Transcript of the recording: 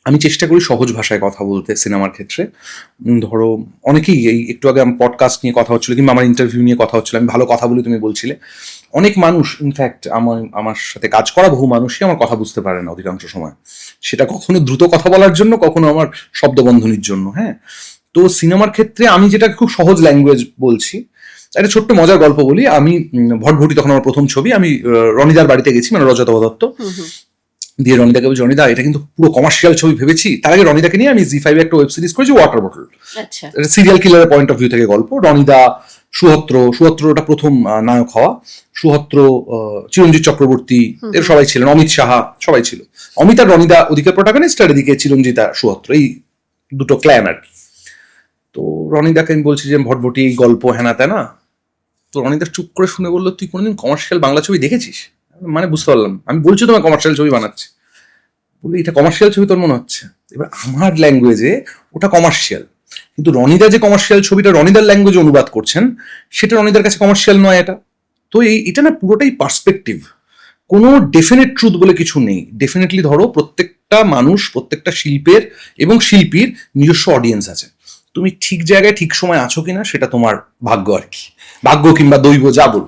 আমি চেষ্টা করি সহজ ভাষায় কথা বলতে সিনেমার ক্ষেত্রে। ধরো অনেকেই এই একটু আগে আমার পডকাস্ট নিয়ে কথা হচ্ছিল কিংবা আমার ইন্টারভিউ নিয়ে কথা হচ্ছিল, আমি ভালো কথা বলি তুমি বলছিলে। অনেক মানুষ ইনফ্যাক্ট আমার সাথে কাজ করা বহু মানুষই আমার কথা বুঝতে পারে না অধিকাংশ সময়। সেটা কখনো দ্রুত কথা বলার জন্য, কখনো আমার শব্দবন্ধনীর জন্য। হ্যাঁ, তো সিনেমার ক্ষেত্রে আমি যেটা খুব সহজ ল্যাঙ্গুয়েজ বলছি। একটা ছোট্ট মজার গল্প বলি। আমি ভটভটি তখন আমার প্রথম ছবি, আমি রনিদার বাড়িতে গেছি, মানে রজত দত্ত। দিয়ে রনিদাকে বলছি, রনিদা এটা কিন্তু পুরো কমার্শিয়াল ছবি ভেবেছি। তার আগে রনিদাকে নিয়ে আমি জি5 একটা ওয়েব সিরিজ করেছি, ওয়াটার বটল। এটা সিরিয়াল কিলারের পয়েন্ট অফ ভিউ থেকে গল্প। রনিদা, সুহত্র ওটা প্রথম নায়ক হওয়া। সুহত্র, চিরঞ্জিত চক্রবর্তী, এর সবাই ছিলেন, অমিত সাহা সবাই ছিল। অমিত আর রনিদা ওদিকে প্রোটাগনিস্ট, আর এদিকে চিরঞ্জিত আর সুহত্র, এই দুটো ক্ল্যান আর কি। তো রনিদাকে আমি বলছি যে ভটভটি এই গল্প হ্যানা ত্যানা। তো রনিদা চুপ করে শুনে বললো, তুই কোনোদিন কমার্শিয়াল বাংলা ছবি দেখেছিস? মানে বুঝতে পারলাম, আমি বলছি তোমার কমার্শিয়াল ছবি বানাচ্ছি। বলি এটা কমার্শিয়াল ছবি তোর মনে হচ্ছে? এবার আমার ল্যাঙ্গুয়েজে ওটা কমার্শিয়াল, কিন্তু রনিদা যে কমার্শিয়াল ছবিটা রনিদার ল্যাঙ্গুয়েজে অনুবাদ করছেন, সেটা রনিদার কাছে কমার্শিয়াল নয়। এটা তো এটা না পুরোটাই পার্সপেক্টিভ। কোনো ডেফিনেট ট্রুথ বলে কিছু নেই। ডেফিনেটলি ধরো প্রত্যেকটা মানুষ, প্রত্যেকটা শিল্পের এবং শিল্পীর নিজস্ব অডিয়েন্স আছে। তুমি ঠিক জায়গায় ঠিক সময় আছো কিনা সেটা তোমার ভাগ্য আর কি, ভাগ্য কিংবা দৈব, যা বল।